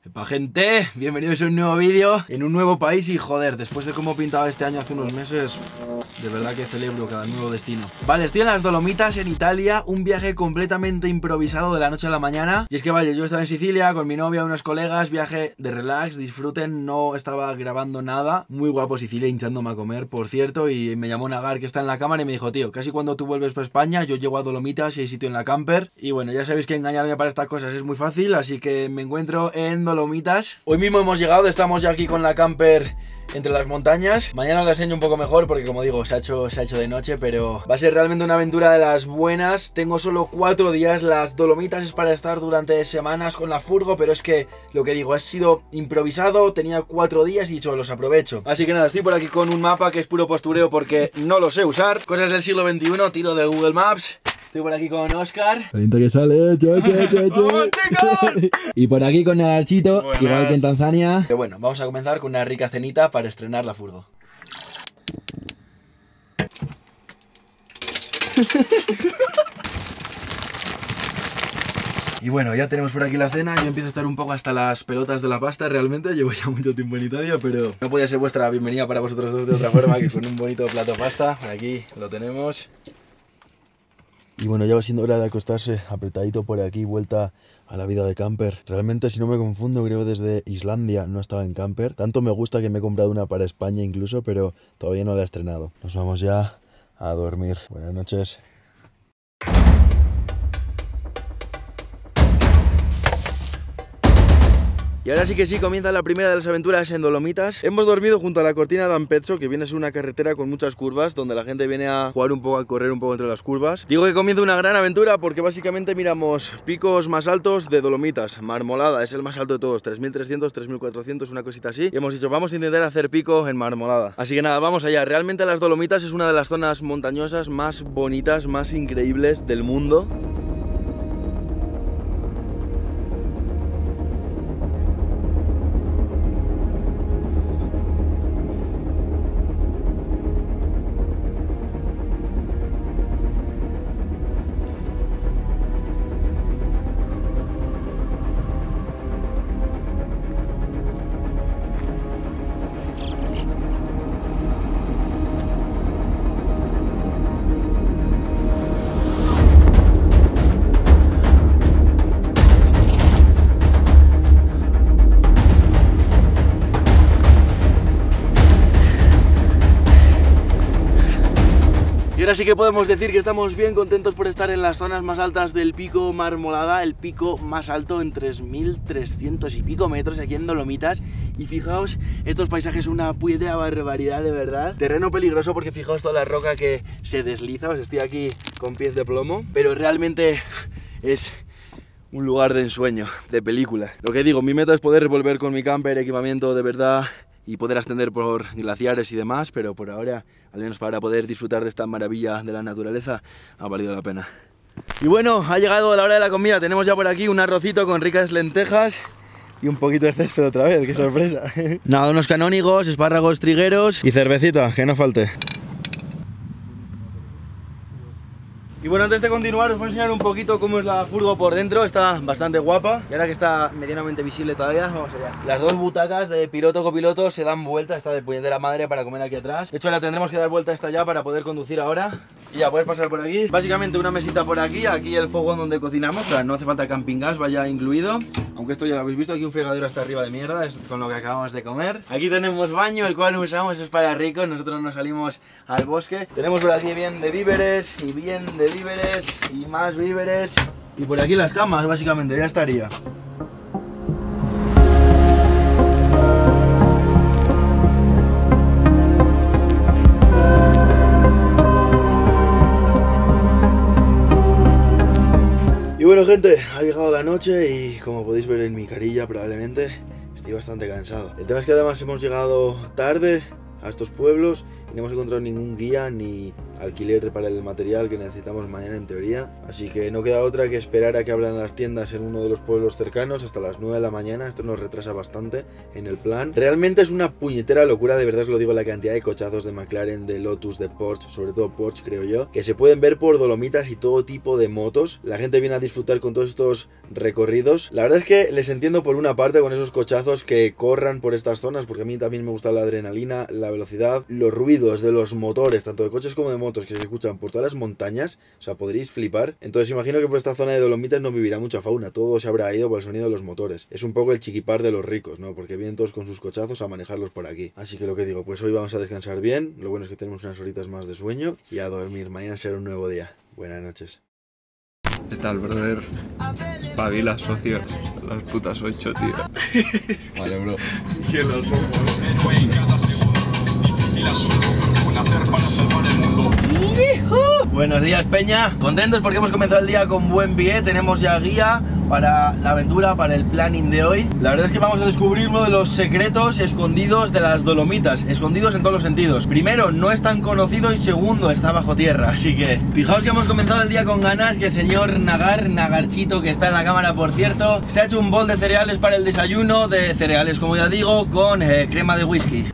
Epa gente, bienvenidos a un nuevo vídeo en un nuevo país y joder, después de cómo pintaba este año hace unos meses, de verdad que celebro cada nuevo destino. Vale, estoy en las Dolomitas en Italia, un viaje completamente improvisado de la noche a la mañana. Y es que vaya, yo estaba en Sicilia con mi novia, unos colegas, viaje de relax, disfruten, no estaba grabando nada. Muy guapo Sicilia, hinchándome a comer, por cierto, y me llamó Nagar que está en la cámara y me dijo, tío, casi cuando tú vuelves para España, yo llego a Dolomitas y hay sitio en la camper. Y bueno, ya sabéis que engañarme para estas cosas es muy fácil, así que me encuentro en Dolomitas. Hoy mismo hemos llegado, estamos ya aquí con la camper entre las montañas. Mañana os la enseño un poco mejor porque, como digo, se ha hecho de noche, pero va a ser realmente una aventura de las buenas. Tengo solo 4 días, las Dolomitas es para estar durante semanas con la furgo, pero es que, lo que digo, ha sido improvisado, tenía 4 días y los aprovecho. Así que nada, estoy por aquí con un mapa que es puro postureo porque no lo sé usar. Cosas del siglo XXI, tiro de Google Maps. Estoy por aquí con Oscar. Caliente que sale, ¡Vamos, chicos! Y por aquí con Nagarchito, Buenas. igual que en Tanzania. Pero bueno, vamos a comenzar con una rica cenita para estrenar la furgo. Y bueno, ya tenemos por aquí la cena. Yo empiezo a estar un poco hasta las pelotas de la pasta. Realmente llevo ya mucho tiempo en Italia, pero no podía ser vuestra bienvenida para vosotros dos de otra forma que con un bonito plato de pasta. Por aquí lo tenemos. Y bueno, ya va siendo hora de acostarse, apretadito por aquí, vuelta a la vida de camper. Realmente, si no me confundo, creo que desde Islandia no estaba en camper. Tanto me gusta que me he comprado una para España incluso, pero todavía no la he estrenado. Nos vamos ya a dormir. Buenas noches. Y ahora sí que sí, comienza la primera de las aventuras en Dolomitas. Hemos dormido junto a la cortina de Ampezzo, que viene a ser una carretera con muchas curvas, donde la gente viene a jugar un poco, a correr un poco entre las curvas. Digo que comienza una gran aventura porque básicamente miramos picos más altos de Dolomitas. Marmolada es el más alto de todos, 3.300, 3.400, una cosita así. Y hemos dicho, vamos a intentar hacer pico en Marmolada. Así que nada, vamos allá. Realmente las Dolomitas es una de las zonas montañosas más bonitas, más increíbles del mundo. Y ahora sí que podemos decir que estamos bien contentos por estar en las zonas más altas del pico Marmolada, el pico más alto en 3.300 y pico metros aquí en Dolomitas. Y fijaos, estos paisajes son una puñetera barbaridad, de verdad. Terreno peligroso porque fijaos toda la roca que se desliza, os estoy aquí con pies de plomo, pero realmente es un lugar de ensueño, de película. Lo que digo, mi meta es poder volver con mi camper, equipamiento de verdad y poder ascender por glaciares y demás, pero por ahora, al menos para poder disfrutar de esta maravilla de la naturaleza, ha valido la pena. Y bueno, ha llegado la hora de la comida. Tenemos ya por aquí un arrocito con ricas lentejas y un poquito de césped otra vez, qué sorpresa. Nada, unos canónigos, espárragos trigueros y cervecita, que no falte. Y bueno, antes de continuar os voy a enseñar un poquito cómo es la furgo por dentro. Está bastante guapa y ahora que está medianamente visible todavía, vamos allá. Las dos butacas de piloto-copiloto se dan vuelta, esta de puñetera madre para comer aquí atrás. De hecho la tendremos que dar vuelta esta ya para poder conducir ahora. Y ya, puedes pasar por aquí. Básicamente una mesita por aquí, aquí el fogón donde cocinamos. O sea, no hace falta camping gas, vaya incluido. Aunque esto ya lo habéis visto, aquí un fregadero hasta arriba de mierda, es con lo que acabamos de comer. Aquí tenemos baño, el cual usamos, es para ricos, nosotros nos salimos al bosque. Tenemos por aquí bien de víveres y bien de víveres y más víveres. Y por aquí las camas, básicamente, ya estaría. Y bueno gente, ha llegado la noche y como podéis ver en mi carilla probablemente estoy bastante cansado. El tema es que además hemos llegado tarde a estos pueblos y no hemos encontrado ningún guía ni alquiler para el material que necesitamos mañana en teoría. Así que no queda otra que esperar a que abran las tiendas en uno de los pueblos cercanos hasta las 9 de la mañana. Esto nos retrasa bastante en el plan. Realmente es una puñetera locura, de verdad os lo digo, la cantidad de cochazos de McLaren, de Lotus, de Porsche, sobre todo Porsche creo yo, que se pueden ver por Dolomitas y todo tipo de motos. La gente viene a disfrutar con todos estos recorridos. La verdad es que les entiendo por una parte con esos cochazos que corran por estas zonas, porque a mí también me gusta la adrenalina, la velocidad, los ruidos de los motores, tanto de coches como de motos, que se escuchan por todas las montañas. O sea, podréis flipar. Entonces imagino que por esta zona de Dolomitas no vivirá mucha fauna, todo se habrá ido por el sonido de los motores. Es un poco el chiquipar de los ricos, ¿no? Porque vienen todos con sus cochazos a manejarlos por aquí. Así que lo que digo, pues hoy vamos a descansar bien. Lo bueno es que tenemos unas horitas más de sueño y a dormir. Mañana será un nuevo día. Buenas noches. ¿Qué tal, brother? Pavila, socios. Las putas 8, tío. Vale, bro. Que lo somos. Buenos días, Peña. Contentos porque hemos comenzado el día con buen pie. Tenemos ya guía para la aventura, para el planning de hoy. La verdad es que vamos a descubrir uno de los secretos escondidos de las Dolomitas, escondidos en todos los sentidos. Primero, no es tan conocido, y segundo, está bajo tierra. Así que fijaos que hemos comenzado el día con ganas. Que el señor Nagarchito, que está en la cámara por cierto, se ha hecho un bol de cereales para el desayuno, de cereales como ya digo, con crema de whisky.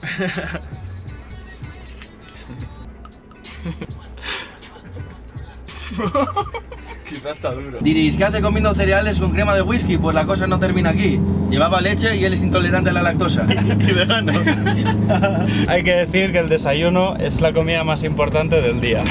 Quizás está duro. Diréis, ¿qué hace comiendo cereales con crema de whisky? Pues la cosa no termina aquí. Llevaba leche y él es intolerante a la lactosa. Y vegano. Hay que decir que el desayuno es la comida más importante del día.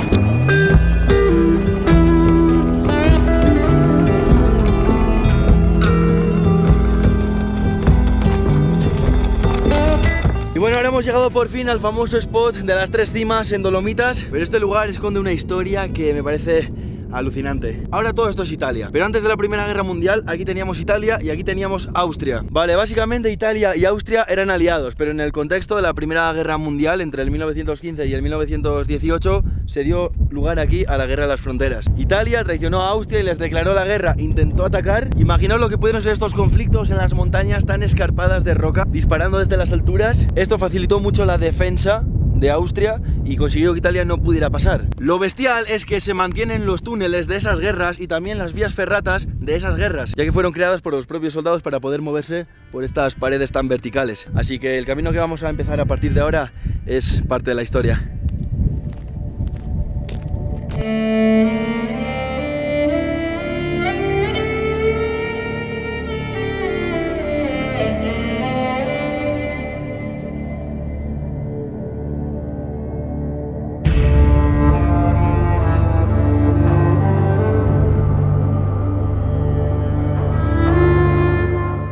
Y bueno, ahora hemos llegado por fin al famoso spot de las 3 cimas en Dolomitas. Pero este lugar esconde una historia que me parece alucinante. Ahora todo esto es Italia, pero antes de la Primera Guerra Mundial aquí teníamos Italia y aquí teníamos Austria. Vale, básicamente Italia y Austria eran aliados, pero en el contexto de la Primera Guerra Mundial, entre el 1915 y el 1918, se dio lugar aquí a la Guerra de las Fronteras. Italia traicionó a Austria y les declaró la guerra, intentó atacar. Imaginaos lo que pudieron ser estos conflictos en las montañas tan escarpadas de roca, disparando desde las alturas. Esto facilitó mucho la defensa de Austria y consiguió que Italia no pudiera pasar. Lo bestial es que se mantienen los túneles de esas guerras y también las vías ferratas de esas guerras, ya que fueron creadas por los propios soldados para poder moverse por estas paredes tan verticales. Así que el camino que vamos a empezar a partir de ahora es parte de la historia.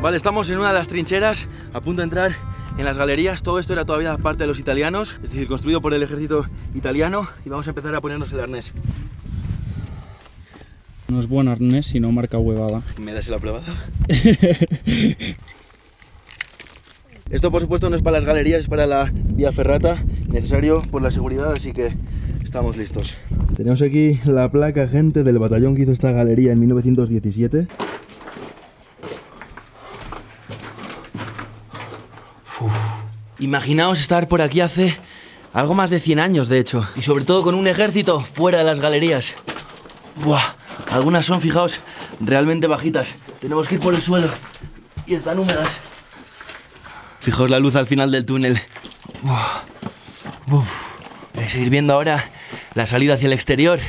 Vale, estamos en una de las trincheras, a punto de entrar en las galerías. Todo esto era todavía parte de los italianos, es decir, construido por el ejército italiano. Y vamos a empezar a ponernos el arnés. No es buen arnés si no marca huevada. ¿Me das el aprobado? Esto por supuesto no es para las galerías, es para la vía ferrata, necesario por la seguridad, así que estamos listos. Tenemos aquí la placa, gente, del batallón que hizo esta galería en 1917. Imaginaos estar por aquí hace algo más de 100 años, de hecho. Y sobre todo con un ejército fuera de las galerías. Buah, algunas son, fijaos, realmente bajitas. Tenemos que ir por el suelo y están húmedas. Fijaos la luz al final del túnel. Voy a seguir viendo ahora la salida hacia el exterior.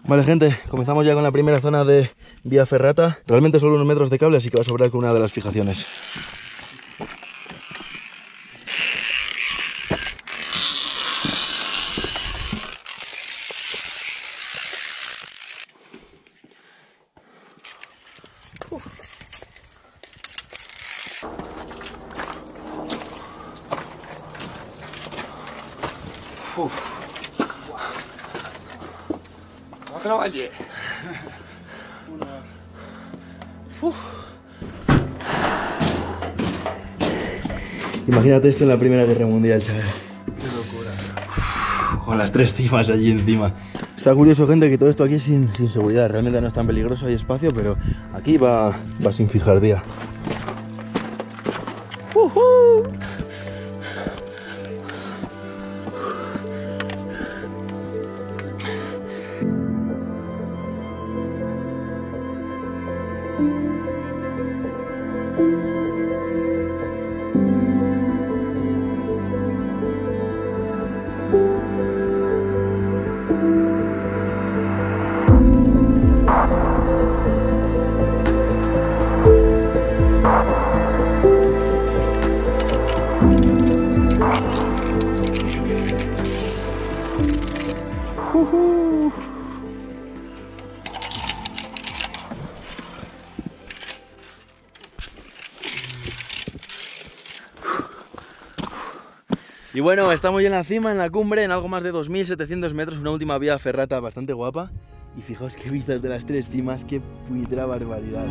Vale, gente, comenzamos ya con la primera zona de vía ferrata. Realmente solo unos metros de cable, así que va a sobrar con una de las fijaciones. No trabajé. Imagínate esto en la Primera Guerra Mundial, chaval. Qué locura. Con las 3 cimas allí encima. Está curioso, gente, que todo esto aquí es sin seguridad. Realmente no es tan peligroso, hay espacio, pero aquí va sin fijar día. Y bueno, estamos ya en la cima, en la cumbre, en algo más de 2700 metros, una última vía ferrata bastante guapa. Y fijaos qué vistas de las tres cimas, qué puñetera barbaridad.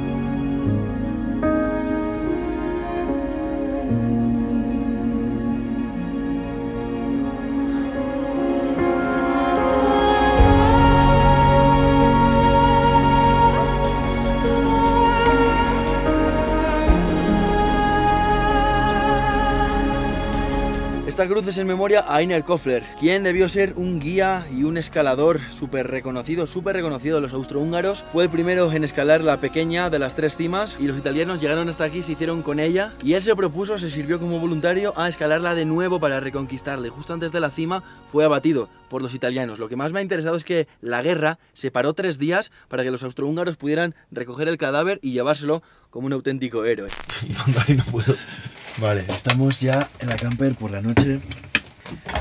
Esta cruz es en memoria a Einar Kofler, quien debió ser un guía y un escalador súper reconocido de los austrohúngaros. Fue el primero en escalar la pequeña de las tres cimas y los italianos llegaron hasta aquí, se hicieron con ella y él se propuso, se sirvió como voluntario a escalarla de nuevo para reconquistarla. Y justo antes de la cima fue abatido por los italianos. Lo que más me ha interesado es que la guerra se paró 3 días para que los austrohúngaros pudieran recoger el cadáver y llevárselo como un auténtico héroe. Y no puedo. Vale, estamos ya en la camper por la noche.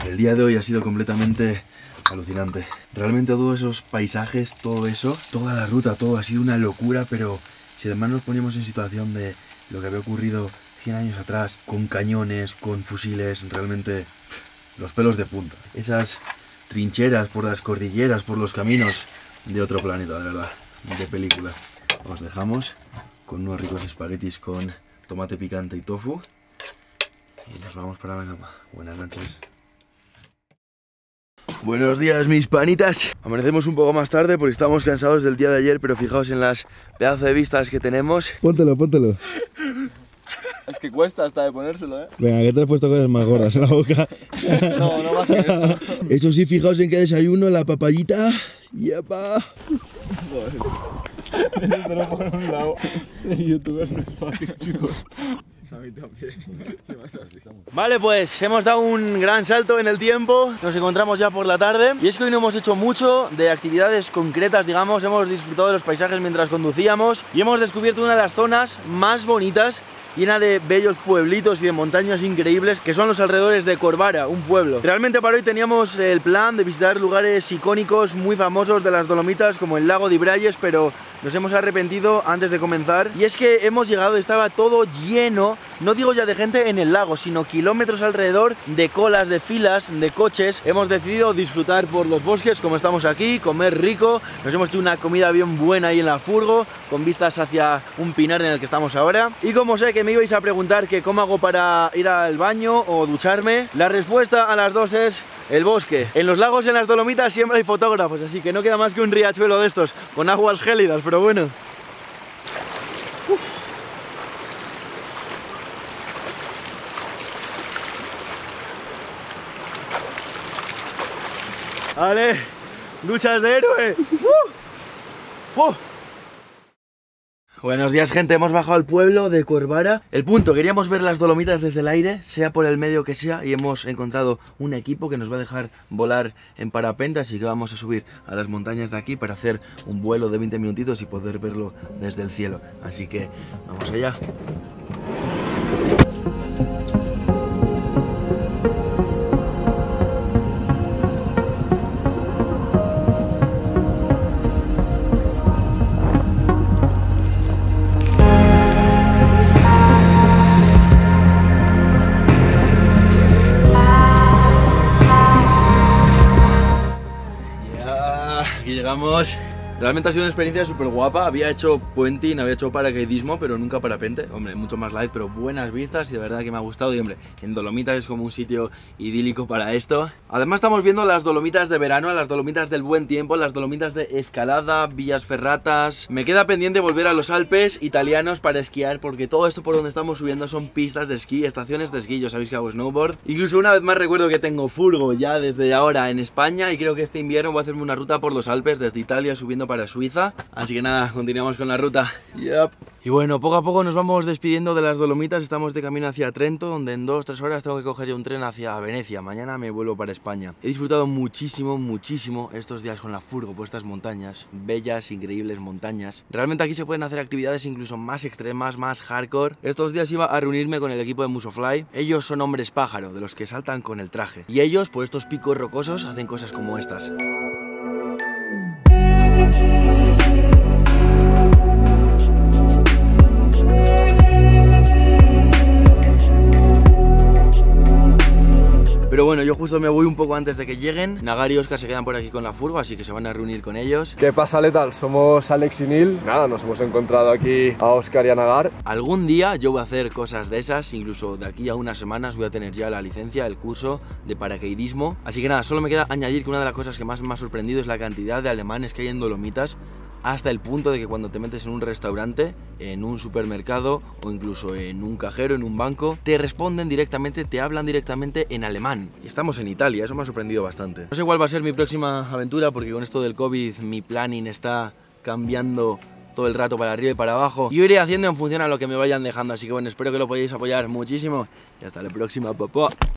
El día de hoy ha sido completamente alucinante. Realmente todos esos paisajes, todo eso, toda la ruta, todo ha sido una locura, pero si además nos poníamos en situación de lo que había ocurrido 100 años atrás, con cañones, con fusiles, realmente los pelos de punta. Esas trincheras por las cordilleras, por los caminos de otro planeta, de verdad, de película. Os dejamos con unos ricos espaguetis con tomate picante y tofu. Y nos vamos para la cama. Buenas noches. Buenos días, mis panitas. Amanecemos un poco más tarde porque estamos cansados del día de ayer, pero fijaos en las pedazos de vistas que tenemos. Póntelo, póntelo. Es que cuesta hasta de ponérselo, ¿eh? Venga, que te has puesto cosas más gordas en la boca. No, no va a hacer esto. Eso sí, fijaos en qué desayuno, la papayita. ¡Yepa! Pero por un lado, ser youtuber no es fácil, chicos. A mí también. Vale, pues hemos dado un gran salto en el tiempo. Nos encontramos ya por la tarde. Y es que hoy no hemos hecho mucho de actividades concretas, digamos. Hemos disfrutado de los paisajes mientras conducíamos. Y hemos descubierto una de las zonas más bonitas, llena de bellos pueblitos y de montañas increíbles, que son los alrededores de Corvara, un pueblo. Realmente para hoy teníamos el plan de visitar lugares icónicos muy famosos de las Dolomitas, como el lago de Ibrayes, pero nos hemos arrepentido antes de comenzar. Y es que hemos llegado, estaba todo lleno, no digo ya de gente en el lago, sino kilómetros alrededor de colas, de filas, de coches. Hemos decidido disfrutar por los bosques, como estamos aquí, comer rico. Nos hemos hecho una comida bien buena ahí en la furgo, con vistas hacia un pinar en el que estamos ahora. Y como sé que me ibais a preguntar que cómo hago para ir al baño o ducharme, la respuesta a las dos es el bosque. En los lagos, en las Dolomitas, siempre hay fotógrafos, así que no queda más que un riachuelo de estos, con aguas gélidas, pero bueno. Vale, duchas de héroe. Buenos días, gente, hemos bajado al pueblo de Corvara. El punto, queríamos ver las Dolomitas desde el aire, sea por el medio que sea, y hemos encontrado un equipo que nos va a dejar volar en parapente, así que vamos a subir a las montañas de aquí para hacer un vuelo de 20 minutitos y poder verlo desde el cielo. Así que vamos allá. Llegamos. Realmente ha sido una experiencia súper guapa. Había hecho puenting, había hecho paracaidismo, pero nunca parapente. Hombre, mucho más light, pero buenas vistas y de verdad que me ha gustado. Y hombre, en Dolomitas es como un sitio idílico para esto. Además estamos viendo las Dolomitas de verano, las Dolomitas del buen tiempo, las Dolomitas de escalada, vías ferratas. Me queda pendiente volver a los Alpes italianos para esquiar, porque todo esto por donde estamos subiendo son pistas de esquí, estaciones de esquí. Yo sabéis que hago snowboard. Incluso una vez más recuerdo que tengo furgo ya desde ahora en España, y creo que este invierno voy a hacerme una ruta por los Alpes desde Italia subiendo para Suiza. Así que nada, continuamos con la ruta. Y bueno, poco a poco nos vamos despidiendo de las Dolomitas. Estamos de camino hacia Trento, donde en 2-3 horas tengo que coger ya un tren hacia Venecia. Mañana me vuelvo para España. He disfrutado muchísimo estos días con la furgo por estas montañas, bellas, increíbles montañas. Realmente aquí se pueden hacer actividades incluso más extremas, más hardcore. Estos días iba a reunirme con el equipo de Musofly. Ellos son hombres pájaro, de los que saltan con el traje. Y ellos, por estos picos rocosos, hacen cosas como estas. Pero justo me voy un poco antes de que lleguen. Nagar y Óscar se quedan por aquí con la furgo, así que se van a reunir con ellos. ¿Qué pasa, Letal? Somos Alex y Neil. Nada, nos hemos encontrado aquí a Óscar y a Nagar. Algún día yo voy a hacer cosas de esas, incluso de aquí a unas semanas voy a tener ya la licencia, el curso de paracaidismo. Así que nada, solo me queda añadir que una de las cosas que más me ha sorprendido es la cantidad de alemanes que hay en Dolomitas, hasta el punto de que cuando te metes en un restaurante, en un supermercado o incluso en un cajero, en un banco, te responden directamente, te hablan directamente en alemán. Y estamos en Italia, eso me ha sorprendido bastante. No sé cuál va a ser mi próxima aventura, porque con esto del COVID mi planning está cambiando todo el rato para arriba y para abajo. Yo iré haciendo en función a lo que me vayan dejando, así que bueno, espero que lo podáis apoyar muchísimo y hasta la próxima, papá.